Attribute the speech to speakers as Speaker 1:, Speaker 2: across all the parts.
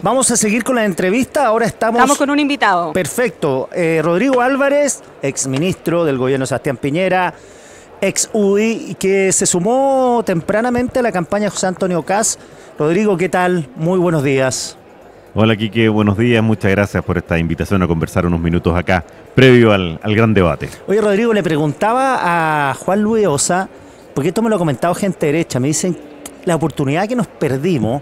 Speaker 1: Vamos a seguir con la entrevista. Ahora estamos
Speaker 2: con un invitado.
Speaker 1: Perfecto. Rodrigo Álvarez, exministro del gobierno de Sebastián Piñera, ex UDI, que se sumó tempranamente a la campaña de José Antonio Kast. Rodrigo, ¿qué tal? Muy buenos días.
Speaker 3: Hola, Quique, buenos días. Muchas gracias por esta invitación a conversar unos minutos acá, previo al gran debate.
Speaker 1: Oye, Rodrigo, le preguntaba a Juan Luis Osa, porque esto me lo ha comentado gente derecha, me dicen la oportunidad que nos perdimos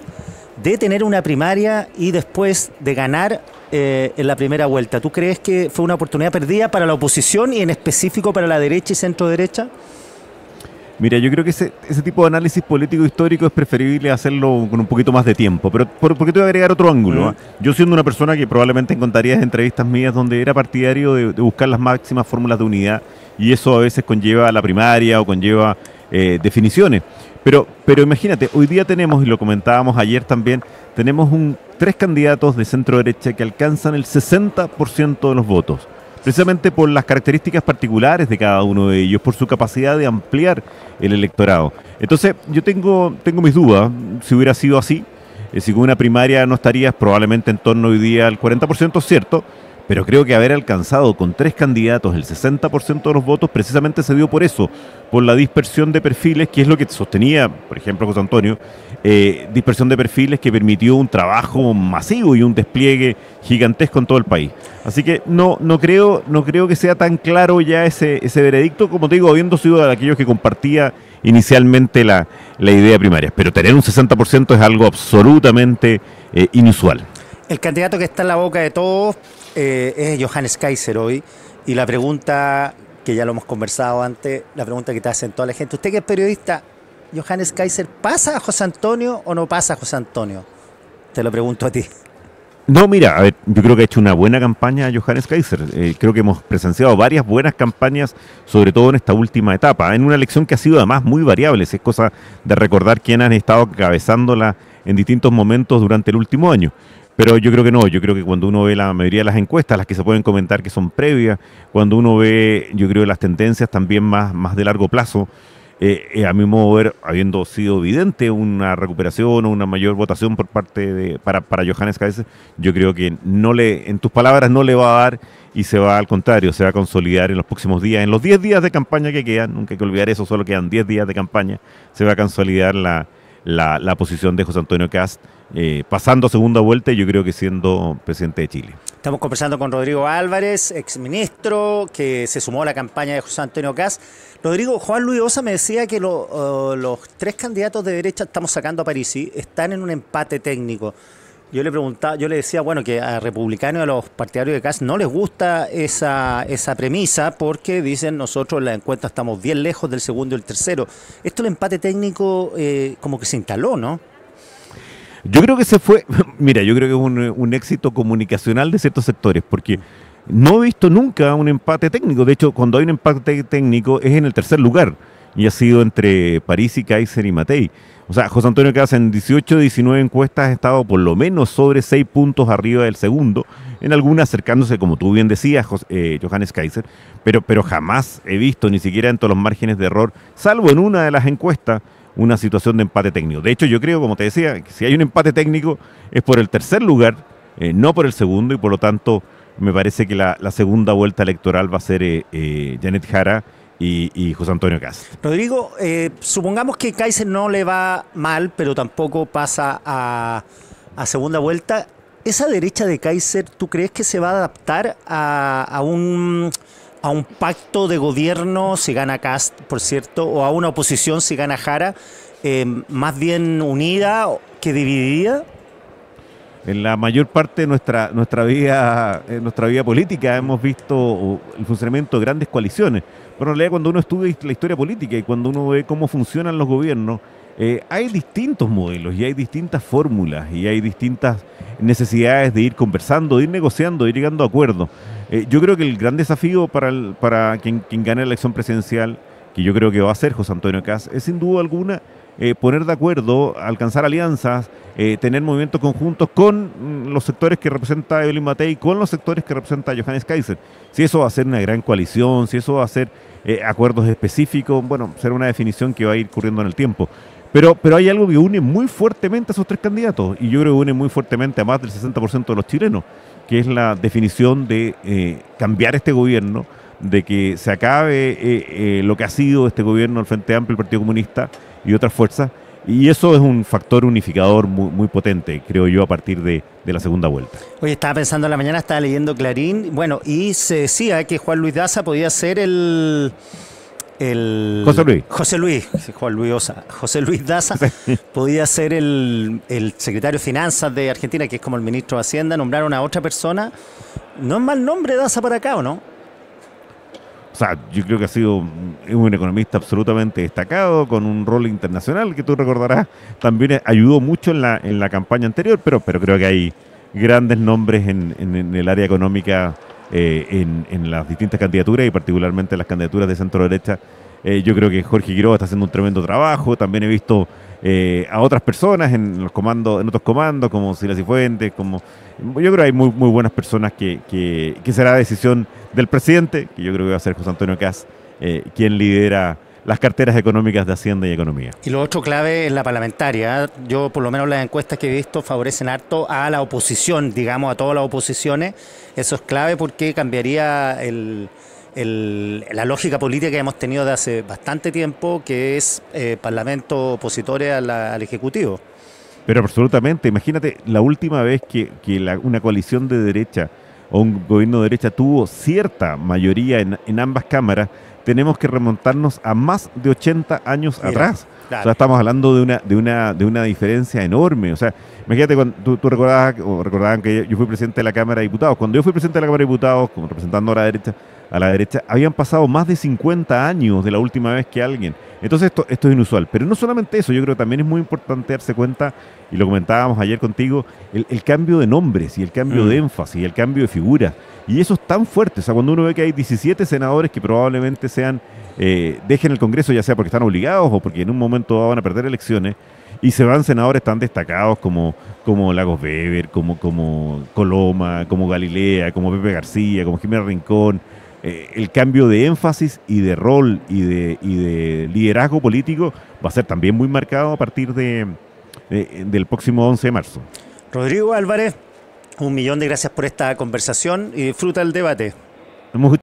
Speaker 1: de tener una primaria y después de ganar en la primera vuelta. ¿Tú crees que fue una oportunidad perdida para la oposición y en específico para la derecha y centro derecha?
Speaker 3: Mira, yo creo que ese tipo de análisis político histórico es preferible hacerlo con un poquito más de tiempo, pero porque te voy a agregar otro ángulo. Yo siendo una persona que probablemente encontrarías entrevistas mías donde era partidario de buscar las máximas fórmulas de unidad, y eso a veces conlleva la primaria o conlleva definiciones. Pero imagínate, hoy día tenemos, y lo comentábamos ayer también, tenemos tres candidatos de centro derecha que alcanzan el 60% de los votos, precisamente por las características particulares de cada uno de ellos, por su capacidad de ampliar el electorado. Entonces, yo tengo mis dudas, si hubiera sido así, si con una primaria no estarías probablemente en torno hoy día al 40%, cierto, pero creo que haber alcanzado con tres candidatos el 60% de los votos precisamente se dio por eso, por la dispersión de perfiles, que es lo que sostenía, por ejemplo, José Antonio, dispersión de perfiles que permitió un trabajo masivo y un despliegue gigantesco en todo el país. Así que no creo que sea tan claro ya ese veredicto, como te digo, habiendo sido de aquellos que compartía inicialmente la idea primaria. Pero tener un 60% es algo absolutamente inusual.
Speaker 1: El candidato que está en la boca de todos es Johannes Kaiser hoy, y la pregunta, que ya lo hemos conversado antes, la pregunta que te hacen toda la gente, usted que es periodista, ¿Johannes Kaiser pasa a José Antonio o no pasa a José Antonio? Te lo pregunto a ti.
Speaker 3: No, mira, a ver, yo creo que ha hecho una buena campaña Johannes Kaiser. Creo que hemos presenciado varias buenas campañas, sobre todo en esta última etapa, en una elección que ha sido además muy variable. Es cosa de recordar quiénes han estado cabezándola en distintos momentos durante el último año. Pero yo creo que no, yo creo que cuando uno ve la mayoría de las encuestas, las que se pueden comentar que son previas, cuando uno ve, yo creo, las tendencias también más de largo plazo, a mi modo de ver, habiendo sido evidente una recuperación o una mayor votación por parte para Johannes Kaiser, yo creo que en tus palabras no le va a dar, y se va al contrario, se va a consolidar en los próximos días, en los 10 días de campaña que quedan, nunca hay que olvidar eso, solo quedan 10 días de campaña, se va a consolidar la posición de José Antonio Kast, pasando a segunda vuelta, y yo creo que siendo presidente de Chile.
Speaker 1: Estamos conversando con Rodrigo Álvarez, exministro, que se sumó a la campaña de José Antonio Kast. Rodrigo, Juan Luis Osa me decía que los tres candidatos de derecha, estamos sacando a Parisi, están en un empate técnico. Yo le decía, bueno, que a republicanos y a los partidarios de Kast no les gusta esa premisa, porque dicen, nosotros en la encuesta estamos bien lejos del segundo y el tercero. Esto, el empate técnico, como que se instaló, ¿no?
Speaker 3: Yo creo que mira, yo creo que es un éxito comunicacional de ciertos sectores, porque no he visto nunca un empate técnico. De hecho, cuando hay un empate técnico es en el tercer lugar, y ha sido entre Parisi, Kaiser y Matei. O sea, José Antonio Kast en 18 de 19 encuestas ha estado por lo menos sobre 6 puntos arriba del segundo, en algunas acercándose, como tú bien decías, Johannes Kaiser, pero jamás he visto, ni siquiera en todos los márgenes de error, salvo en una de las encuestas, una situación de empate técnico. De hecho, yo creo, como te decía, que si hay un empate técnico es por el tercer lugar, no por el segundo, y por lo tanto me parece que la segunda vuelta electoral va a ser Janet Jara y José Antonio Kast.
Speaker 1: Rodrigo, supongamos que Kaiser no le va mal, pero tampoco pasa a segunda vuelta. ¿Esa derecha de Kaiser, tú crees que se va a adaptar a un pacto de gobierno si gana Kast, por cierto, o a una oposición si gana Jara, más bien unida que dividida?
Speaker 3: En la mayor parte de nuestra vida política hemos visto el funcionamiento de grandes coaliciones. Pero en realidad, cuando uno estudia la historia política y cuando uno ve cómo funcionan los gobiernos, hay distintos modelos y hay distintas fórmulas y hay distintas necesidades de ir conversando, de ir negociando, de ir llegando a acuerdos. Yo creo que el gran desafío para quien gane la elección presidencial, que yo creo que va a ser José Antonio Kast, es sin duda alguna poner de acuerdo, alcanzar alianzas, tener movimientos conjuntos con los sectores que representa Evelyn Matei, con los sectores que representa Johannes Kaiser. Si eso va a ser una gran coalición, si eso va a ser acuerdos específicos, bueno, será una definición que va a ir corriendo en el tiempo. Pero hay algo que une muy fuertemente a esos tres candidatos, y yo creo que une muy fuertemente a más del 60% de los chilenos, que es la definición de cambiar este gobierno, de que se acabe lo que ha sido este gobierno, el Frente Amplio, el Partido Comunista y otras fuerzas, y eso es un factor unificador muy, muy potente, creo yo, a partir de la segunda vuelta.
Speaker 1: Oye, estaba pensando en la mañana, estaba leyendo Clarín, bueno, y se decía que Juan Luis Daza podía ser José Luis, sí, Juan Luis Osa. José Luis Daza podía ser el secretario de Finanzas de Argentina, que es como el ministro de Hacienda. Nombraron a otra persona. No es mal nombre Daza para acá, ¿o no?
Speaker 3: O sea, yo creo que ha sido un economista absolutamente destacado, con un rol internacional que tú recordarás, también ayudó mucho en la campaña anterior, pero creo que hay grandes nombres en el área económica, en las distintas candidaturas y particularmente en las candidaturas de centro derecha. Yo creo que Jorge Quiroga está haciendo un tremendo trabajo. También he visto a otras personas en los comandos, en otros comandos, como Silas Cifuentes, yo creo que hay muy, muy buenas personas que será decisión del presidente, que yo creo que va a ser José Antonio Kast, quien lidera las carteras económicas de Hacienda y Economía.
Speaker 1: Y lo otro clave es la parlamentaria. Yo, por lo menos, las encuestas que he visto favorecen harto a la oposición, digamos, a todas las oposiciones. Eso es clave porque cambiaría la lógica política que hemos tenido de hace bastante tiempo, que es parlamentos opositores al Ejecutivo.
Speaker 3: Pero absolutamente, imagínate la última vez que una coalición de derecha o un gobierno de derecha tuvo cierta mayoría en ambas cámaras. Tenemos que remontarnos a más de 80 años atrás. Claro. O sea, estamos hablando de una diferencia enorme. O sea, imagínate cuando tú recordaban que yo fui presidente de la Cámara de Diputados. Cuando yo fui presidente de la Cámara de Diputados, como representando a la derecha, habían pasado más de 50 años de la última vez que alguien. Entonces esto es inusual. Pero no solamente eso, yo creo que también es muy importante darse cuenta, y lo comentábamos ayer contigo, el cambio de nombres y el cambio de énfasis y el cambio de figuras. Y eso es tan fuerte. O sea, cuando uno ve que hay 17 senadores que probablemente dejen el Congreso, ya sea porque están obligados o porque en un momento van a perder elecciones, y se van senadores tan destacados como Lagos Weber, como Coloma, como Galilea, como Pepe García, como Jimena Rincón. El cambio de énfasis y de rol y de liderazgo político va a ser también muy marcado a partir del próximo 11 de marzo.
Speaker 1: Rodrigo Álvarez, 1.000.000 de gracias por esta conversación y disfruta el debate.